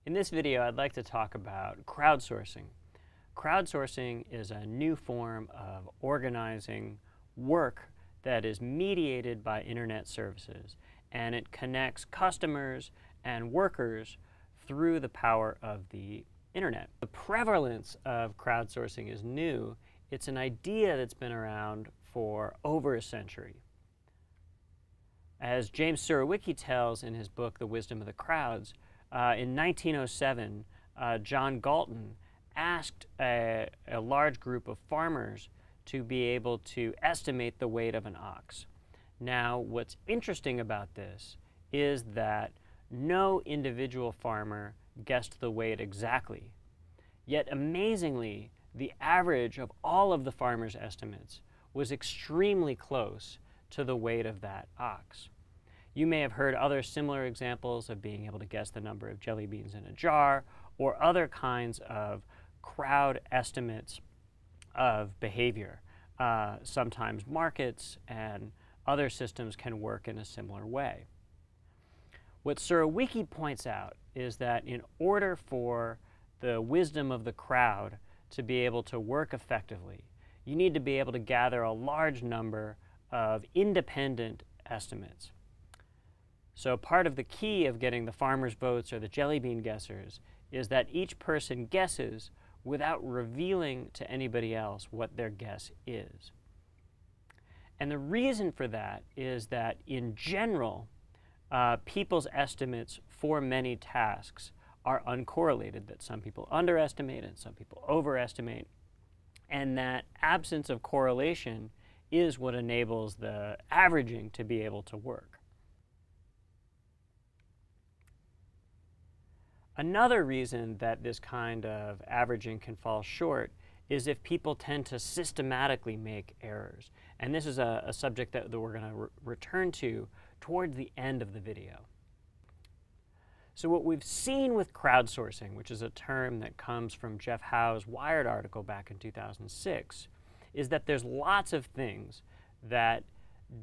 In this video, I'd like to talk about crowdsourcing. Crowdsourcing is a new form of organizing work that is mediated by internet services, and it connects customers and workers through the power of the internet. The prevalence of crowdsourcing is new. It's an idea that's been around for over a century. As James Surowiecki tells in his book, The Wisdom of the Crowds, in 1907, John Galton asked a large group of farmers to be able to estimate the weight of an ox. Now, what's interesting about this is that no individual farmer guessed the weight exactly. Yet, amazingly, the average of all of the farmers' estimates was extremely close to the weight of that ox. You may have heard other similar examples of being able to guess the number of jelly beans in a jar, or other kinds of crowd estimates of behavior. Sometimes markets and other systems can work in a similar way. What Surowiecki points out is that in order for the wisdom of the crowd to be able to work effectively, you need to be able to gather a large number of independent estimates. So part of the key of getting the farmers' votes or the jelly bean guessers is that each person guesses without revealing to anybody else what their guess is. And the reason for that is that in general, people's estimates for many tasks are uncorrelated, that some people underestimate and some people overestimate, and that absence of correlation is what enables the averaging to be able to work. Another reason that this kind of averaging can fall short is if people tend to systematically make errors. And this is a subject that we're going to return to toward the end of the video. So what we've seen with crowdsourcing, which is a term that comes from Jeff Howe's Wired article back in 2006, is that there's lots of things that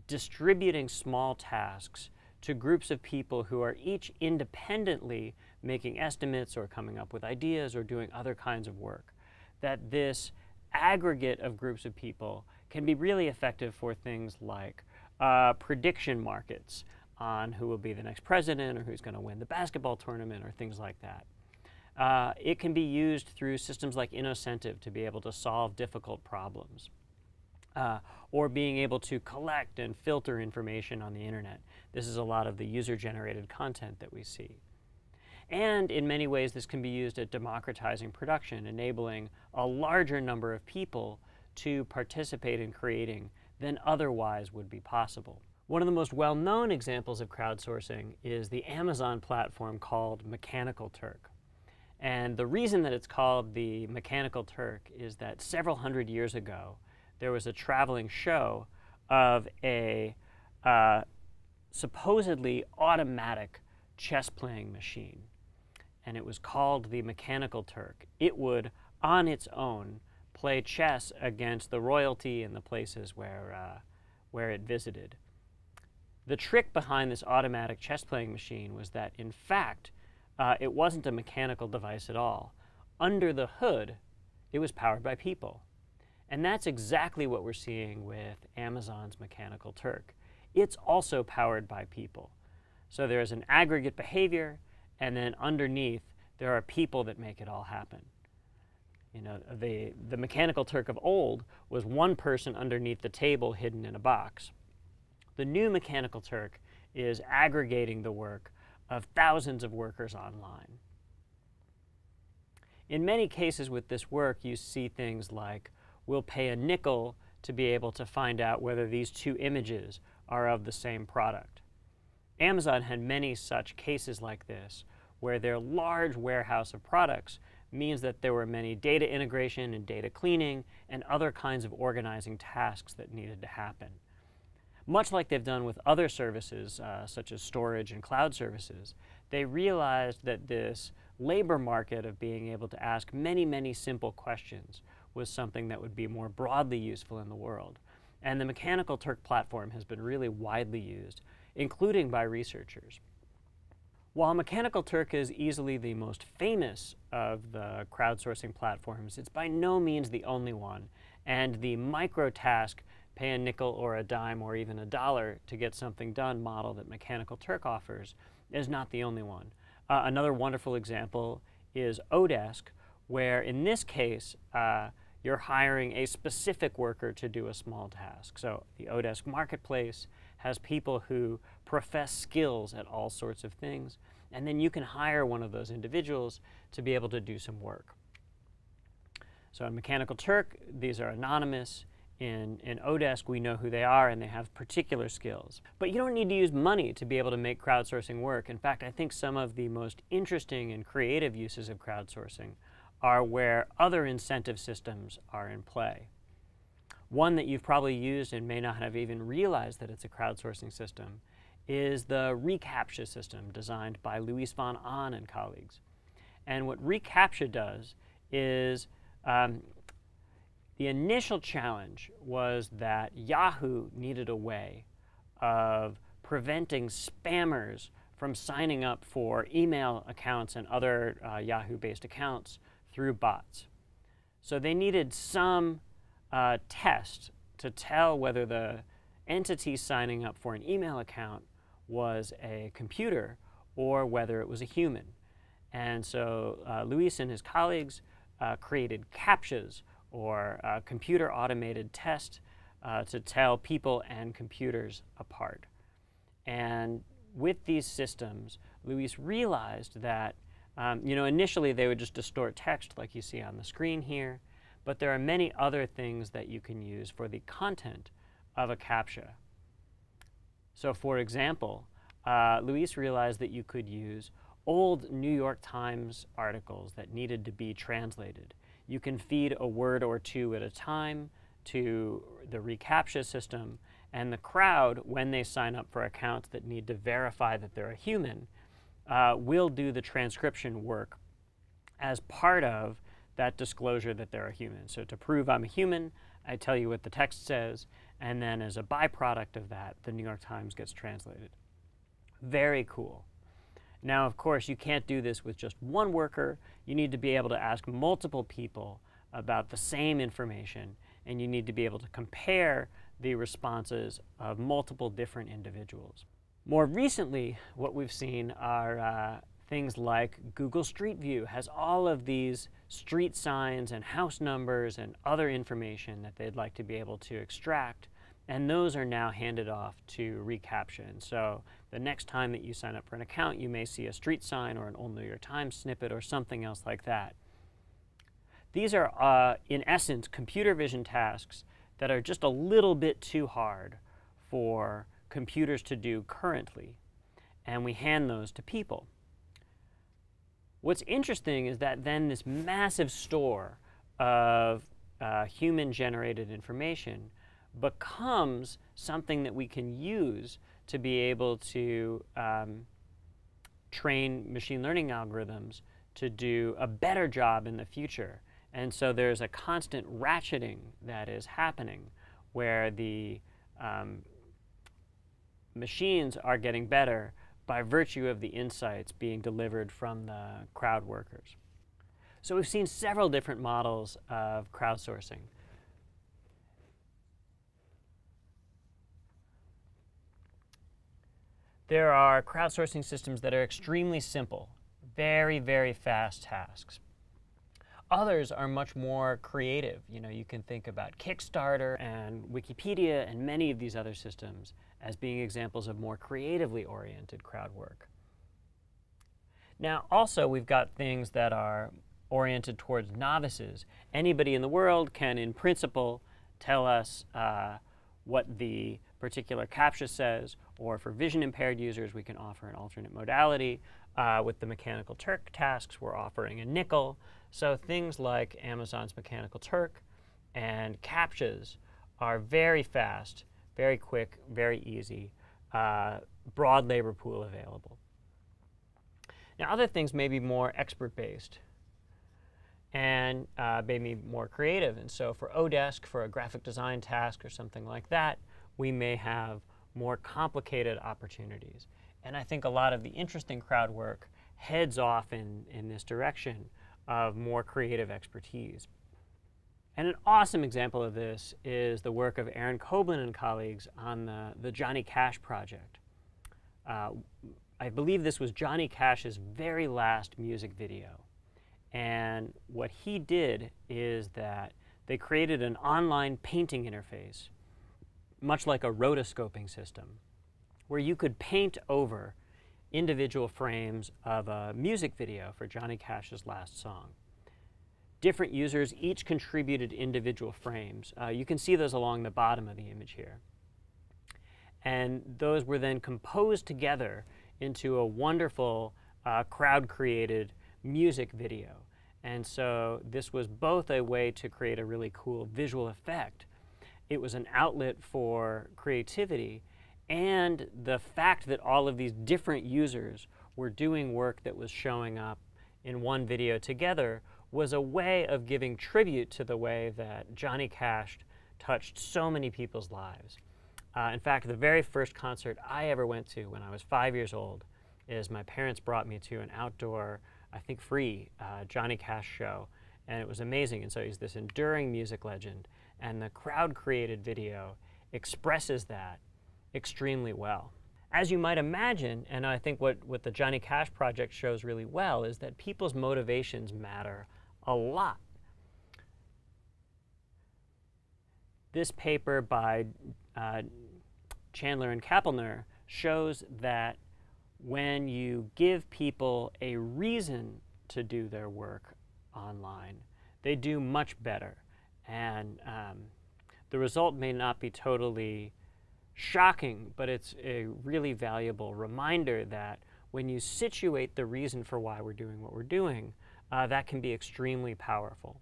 distributing small tasks to groups of people who are each independently making estimates or coming up with ideas or doing other kinds of work, that this aggregate of groups of people can be really effective for things like prediction markets on who will be the next president or who's going to win the basketball tournament or things like that. It can be used through systems like Innocentive to be able to solve difficult problems. Or being able to collect and filter information on the internet. This is a lot of the user-generated content that we see. And in many ways, this can be used at democratizing production, enabling a larger number of people to participate in creating than otherwise would be possible. One of the most well-known examples of crowdsourcing is the Amazon platform called Mechanical Turk. And the reason that it's called the Mechanical Turk is that several hundred years ago, there was a traveling show of a supposedly automatic chess-playing machine. And it was called the Mechanical Turk. It would, on its own, play chess against the royalty in the places where it visited. The trick behind this automatic chess-playing machine was that, in fact, it wasn't a mechanical device at all. Under the hood, it was powered by people. And that's exactly what we're seeing with Amazon's Mechanical Turk. It's also powered by people. So there's an aggregate behavior, and then underneath, there are people that make it all happen. You know, the Mechanical Turk of old was one person underneath the table hidden in a box. The new Mechanical Turk is aggregating the work of thousands of workers online. In many cases with this work, you see things like, we'll pay a nickel to be able to find out whether these two images are of the same product. Amazon had many such cases like this, where their large warehouse of products means that there were many data integration and data cleaning and other kinds of organizing tasks that needed to happen. Much like they've done with other services, such as storage and cloud services, they realized that this labor market of being able to ask many, many simple questions was something that would be more broadly useful in the world. And the Mechanical Turk platform has been really widely used, including by researchers. While Mechanical Turk is easily the most famous of the crowdsourcing platforms, it's by no means the only one. And the micro-task, pay a nickel or a dime or even $1 to get something done model that Mechanical Turk offers is not the only one. Another wonderful example is Odesk, where in this case, you're hiring a specific worker to do a small task. So the Odesk marketplace has people who profess skills at all sorts of things, and then you can hire one of those individuals to be able to do some work. So in Mechanical Turk, these are anonymous. In Odesk, we know who they are and they have particular skills. But you don't need to use money to be able to make crowdsourcing work. In fact, I think some of the most interesting and creative uses of crowdsourcing are where other incentive systems are in play. One that you've probably used and may not have even realized that it's a crowdsourcing system is the reCAPTCHA system designed by Luis von Ahn and colleagues. And what reCAPTCHA does is the initial challenge was that Yahoo needed a way of preventing spammers from signing up for email accounts and other Yahoo-based accounts through bots. So they needed some test to tell whether the entity signing up for an email account was a computer or whether it was a human. And so Luis and his colleagues created CAPTCHAs, or computer automated test to tell people and computers apart. And with these systems, Luis realized that initially they would just distort text like you see on the screen here, but there are many other things that you can use for the content of a CAPTCHA. So for example, Luis realized that you could use old New York Times articles that needed to be translated. You can feed a word or two at a time to the reCAPTCHA system, and the crowd, when they sign up for accounts that need to verify that they're a human, will do the transcription work as part of that disclosure that they're a human. So to prove I'm a human, I tell you what the text says, and then as a byproduct of that, the New York Times gets translated. Very cool. Now, of course, you can't do this with just one worker. You need to be able to ask multiple people about the same information, and you need to be able to compare the responses of multiple different individuals. More recently, what we've seen are things like Google Street View has all of these street signs and house numbers and other information that they'd like to be able to extract, and those are now handed off to reCAPTCHA. And so the next time that you sign up for an account, you may see a street sign or an old New York Times snippet or something else like that. These are, in essence, computer vision tasks that are just a little bit too hard for computers to do currently, and we hand those to people. What's interesting is that then this massive store of human-generated information becomes something that we can use to be able to train machine learning algorithms to do a better job in the future. And so there's a constant ratcheting that is happening where the machines are getting better by virtue of the insights being delivered from the crowd workers. So we've seen several different models of crowdsourcing. There are crowdsourcing systems that are extremely simple, very, very fast tasks. Others are much more creative. You can think about Kickstarter and Wikipedia and many of these other systems as being examples of more creatively oriented crowd work. Now, also, we've got things that are oriented towards novices. Anybody in the world can, in principle, tell us what the particular CAPTCHA says, or for vision impaired users, we can offer an alternate modality. With the Mechanical Turk tasks, we're offering a nickel. So things like Amazon's Mechanical Turk and CAPTCHAs are very fast, very quick, very easy, broad labor pool available. Now, other things may be more expert-based and maybe more creative. And so for Odesk, for a graphic design task or something like that, we may have more complicated opportunities. And I think a lot of the interesting crowd work heads off in this direction of more creative expertise. And an awesome example of this is the work of Aaron Koblin and colleagues on the Johnny Cash project. I believe this was Johnny Cash's very last music video. And what he did is that they created an online painting interface, much like a rotoscoping system, where you could paint over individual frames of a music video for Johnny Cash's last song. Different users each contributed individual frames. You can see those along the bottom of the image here. And those were then composed together into a wonderful crowd-created music video. And so this was both a way to create a really cool visual effect. It was an outlet for creativity, and the fact that all of these different users were doing work that was showing up in one video together was a way of giving tribute to the way that Johnny Cash touched so many people's lives. In fact, the very first concert I ever went to when I was 5 years old is my parents brought me to an outdoor, I think free, Johnny Cash show, and it was amazing. And so he's this enduring music legend, and the crowd-created video expresses that extremely well. As you might imagine, and I think what the Johnny Cash project shows really well, is that people's motivations matter a lot. This paper by Chandler and Kapelner shows that when you give people a reason to do their work online, they do much better. And the result may not be totally shocking, but it's a really valuable reminder that when you situate the reason for why we're doing what we're doing, that can be extremely powerful.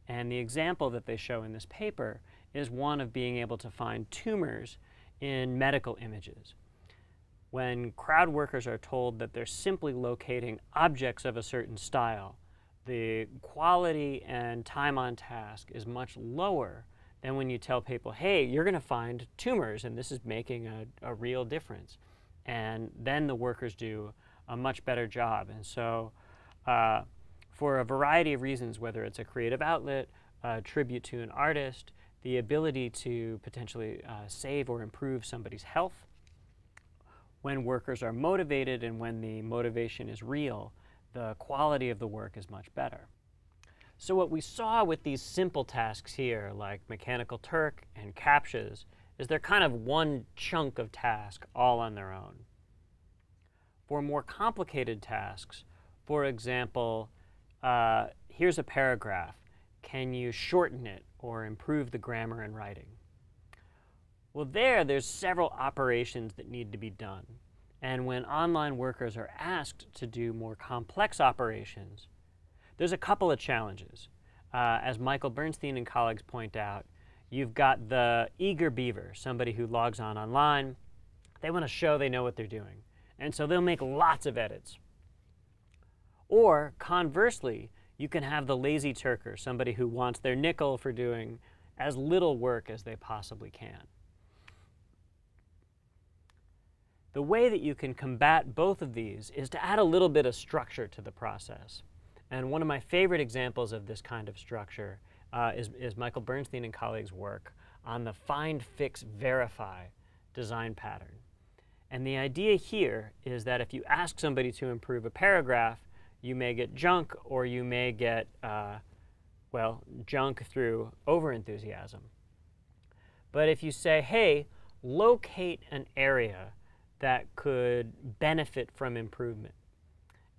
And the example that they show in this paper is one of being able to find tumors in medical images. When crowd workers are told that they're simply locating objects of a certain style, the quality and time on task is much lower than when you tell people, hey, you're going to find tumors and this is making a real difference. And then the workers do a much better job. And so for a variety of reasons, whether it's a creative outlet, a tribute to an artist, the ability to potentially save or improve somebody's health, when workers are motivated and when the motivation is real, the quality of the work is much better. So what we saw with these simple tasks here, like Mechanical Turk and CAPTCHAs, is they're kind of one chunk of task all on their own. For more complicated tasks, for example, here's a paragraph. Can you shorten it or improve the grammar and writing? Well, there's several operations that need to be done. And when online workers are asked to do more complex operations, there's a couple of challenges. As Michael Bernstein and colleagues point out, you've got the eager beaver, somebody who logs on online. They want to show they know what they're doing. And so they'll make lots of edits. Or conversely, you can have the lazy Turker, somebody who wants their nickel for doing as little work as they possibly can. The way that you can combat both of these is to add a little bit of structure to the process. And one of my favorite examples of this kind of structure is Michael Bernstein and colleagues' work on the Find, Fix, Verify design pattern. And the idea here is that if you ask somebody to improve a paragraph, you may get junk, or you may get, well, junk through overenthusiasm. But if you say, hey, locate an area that could benefit from improvement,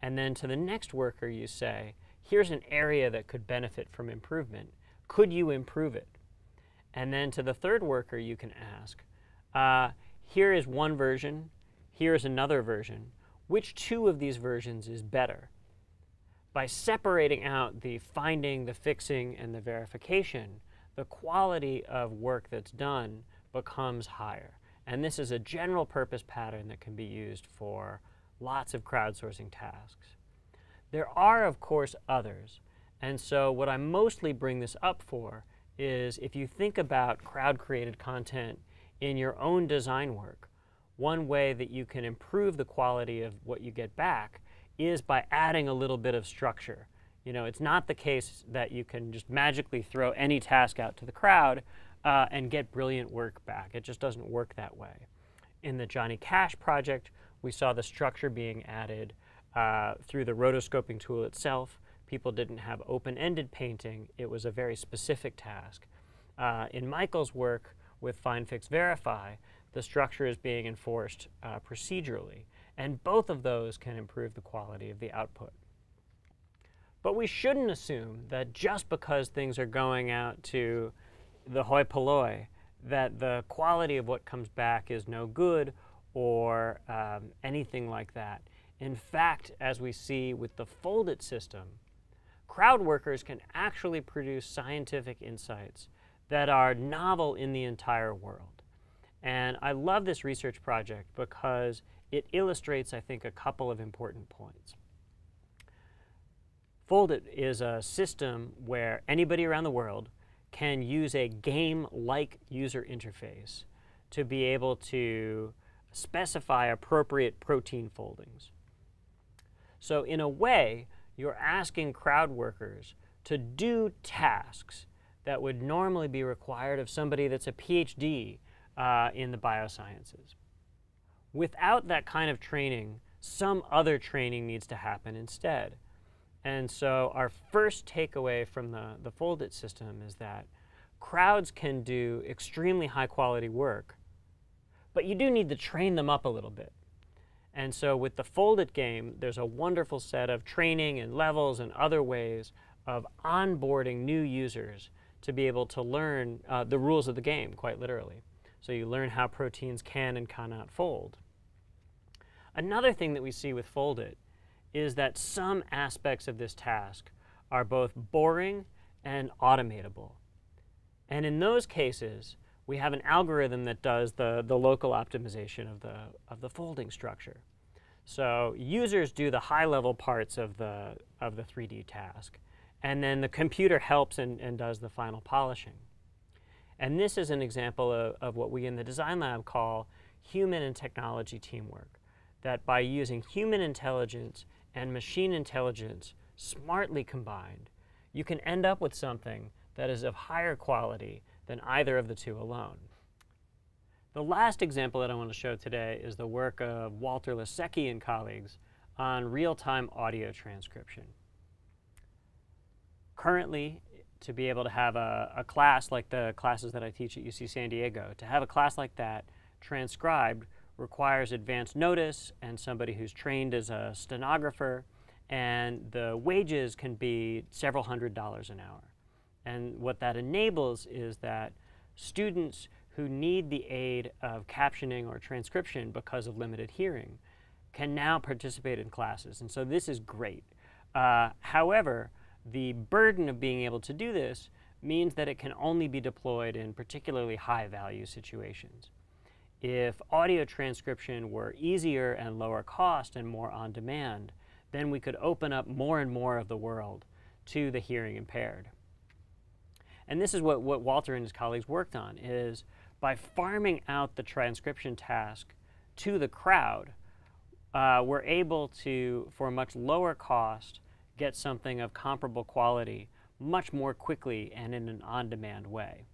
and then to the next worker you say, here's an area that could benefit from improvement. Could you improve it? And then to the third worker you can ask, here is one version, here is another version. Which two of these versions is better? By separating out the finding, the fixing, and the verification, the quality of work that's done becomes higher. And this is a general purpose pattern that can be used for lots of crowdsourcing tasks. There are, of course, others. And so what I mostly bring this up for is if you think about crowd-created content in your own design work, one way that you can improve the quality of what you get back is by adding a little bit of structure. You know, it's not the case that you can just magically throw any task out to the crowd and get brilliant work back. It just doesn't work that way. In the Johnny Cash project, we saw the structure being added through the rotoscoping tool itself. People didn't have open-ended painting. It was a very specific task. In Michael's work with Find, Fix, Verify, the structure is being enforced procedurally. And both of those can improve the quality of the output. But we shouldn't assume that just because things are going out to the hoi polloi, that the quality of what comes back is no good or anything like that. In fact, as we see with the folded system, crowd workers can actually produce scientific insights that are novel in the entire world. And I love this research project because it illustrates, I think, a couple of important points. Foldit is a system where anybody around the world can use a game-like user interface to be able to specify appropriate protein foldings. So in a way, you're asking crowd workers to do tasks that would normally be required of somebody that's a PhD in the biosciences. Without that kind of training, some other training needs to happen instead. And so our first takeaway from the Foldit system is that crowds can do extremely high-quality work, but you do need to train them up a little bit. And so with the Foldit game, there's a wonderful set of training and levels and other ways of onboarding new users to be able to learn the rules of the game, quite literally. So you learn how proteins can and cannot fold. Another thing that we see with Foldit is that some aspects of this task are both boring and automatable. And in those cases, we have an algorithm that does the local optimization of the folding structure. So users do the high-level parts of the 3D task, and then the computer helps and does the final polishing. And this is an example of what we in the design lab call human and technology teamwork, that by using human intelligence and machine intelligence smartly combined, you can end up with something that is of higher quality than either of the two alone. The last example that I want to show today is the work of Walter Lasecki and colleagues on real-time audio transcription. Currently, to be able to have a class like the classes that I teach at UC San Diego, to have a class like that transcribed requires advance notice and somebody who's trained as a stenographer, and the wages can be several $100s an hour. And what that enables is that students who need the aid of captioning or transcription because of limited hearing can now participate in classes. And so this is great. However, the burden of being able to do this means that it can only be deployed in particularly high-value situations. If audio transcription were easier and lower cost and more on demand, then we could open up more and more of the world to the hearing impaired. And this is what Walter and his colleagues worked on, is by farming out the transcription task to the crowd, we're able to, for a much lower cost, get something of comparable quality much more quickly and in an on-demand way.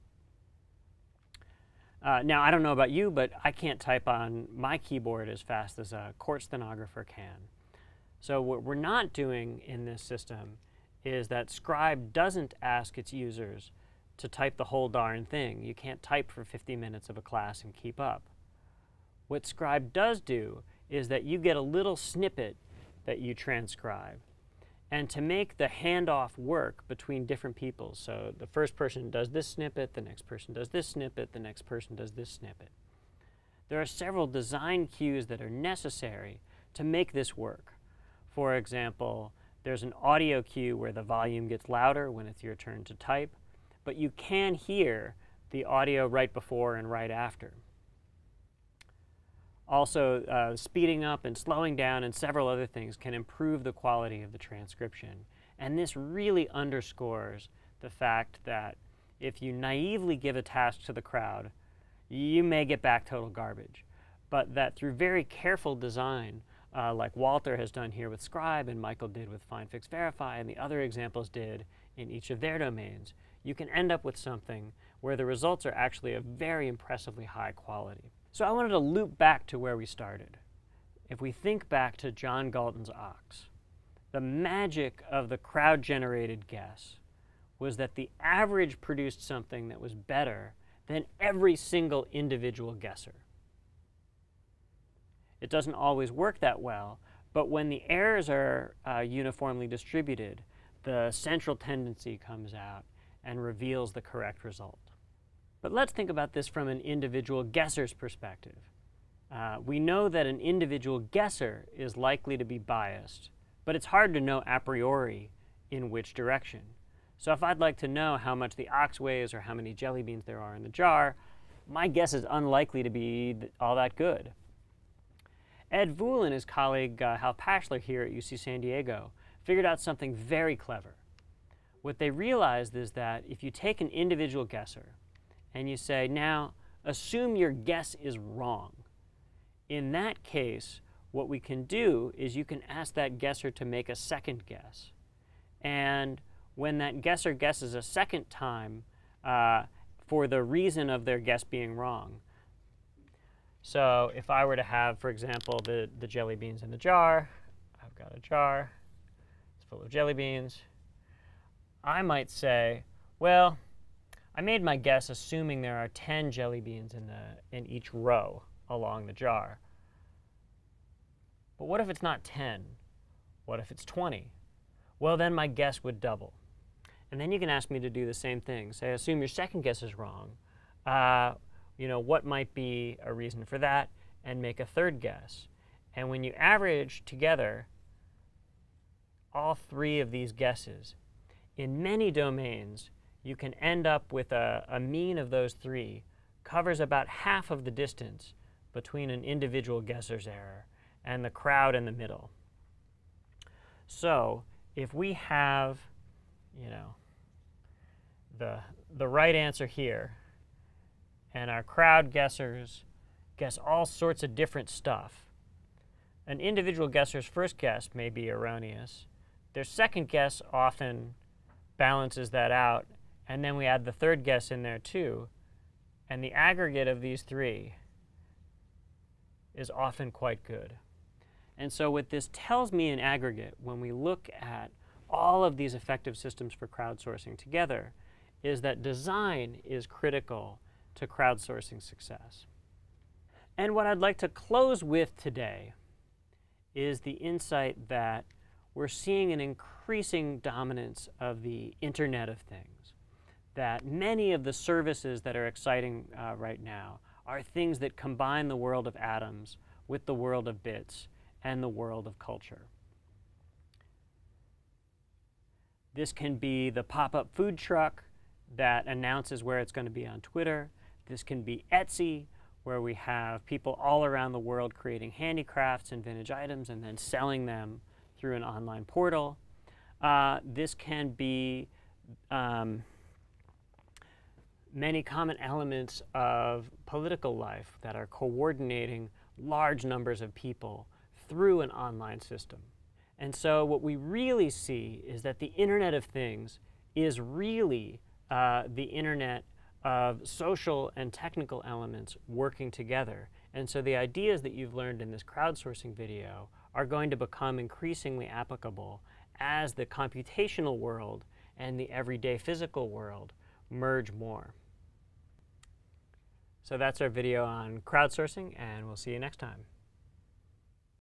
Now, I don't know about you, but I can't type on my keyboard as fast as a court stenographer can. So what we're not doing in this system is that Scribe doesn't ask its users to type the whole darn thing. You can't type for 50 minutes of a class and keep up. What Scribe does do is that you get a little snippet that you transcribe. And to make the handoff work between different people, so the first person does this snippet, the next person does this snippet, the next person does this snippet. There are several design cues that are necessary to make this work. For example, there's an audio cue where the volume gets louder when it's your turn to type, but you can hear the audio right before and right after. Also, speeding up and slowing down and several other things can improve the quality of the transcription. And this really underscores the fact that if you naively give a task to the crowd, you may get back total garbage. but that through very careful design, like Walter has done here with Scribe and Michael did with Find, Fix, Verify, and the other examples did in each of their domains, you can end up with something where the results are actually of very impressively high quality. So I wanted to loop back to where we started. If we think back to John Galton's ox, the magic of the crowd-generated guess was that the average produced something that was better than every single individual guesser. It doesn't always work that well, but when the errors are uniformly distributed, the central tendency comes out and reveals the correct result. But let's think about this from an individual guesser's perspective. We know that an individual guesser is likely to be biased, but it's hard to know a priori in which direction. So if I'd like to know how much the ox weighs or how many jelly beans there are in the jar, my guess is unlikely to be all that good. Ed Vool and his colleague Hal Pashler here at UC San Diego figured out something very clever. What they realized is that if you take an individual guesser and you say, now assume your guess is wrong, in that case, what we can do is you can ask that guesser to make a second guess. And when that guesser guesses a second time for the reason of their guess being wrong, so if I were to have, for example, the jelly beans in the jar, I've got a jar, it's full of jelly beans, I might say, well, I made my guess assuming there are 10 jelly beans in each row along the jar. But what if it's not 10? What if it's 20? Well, then my guess would double. And then you can ask me to do the same thing. Say, assume your second guess is wrong. What might be a reason for that? And make a third guess. And when you average together all three of these guesses, in many domains, you can end up with a mean of those three covers about half of the distance between an individual guesser's error and the crowd in the middle. So if we have, the right answer here, and our crowd guessers guess all sorts of different stuff, an individual guesser's first guess may be erroneous. Their second guess often balances that out, and then we add the third guess in there too, and the aggregate of these three is often quite good. And so what this tells me in aggregate, when we look at all of these effective systems for crowdsourcing together, is that design is critical to crowdsourcing success. And what I'd like to close with today is the insight that we're seeing an increasing dominance of the Internet of Things, that many of the services that are exciting right now are things that combine the world of atoms with the world of bits and the world of culture. This can be the pop-up food truck that announces where it's going to be on Twitter. This can be Etsy, where we have people all around the world creating handicrafts and vintage items and then selling them through an online portal. This can be many common elements of political life that are coordinating large numbers of people through an online system. And so what we really see is that the Internet of Things is really the Internet of social and technical elements working together. And so the ideas that you've learned in this crowdsourcing video are going to become increasingly applicable as the computational world and the everyday physical world merge more. So that's our video on crowdsourcing, and we'll see you next time.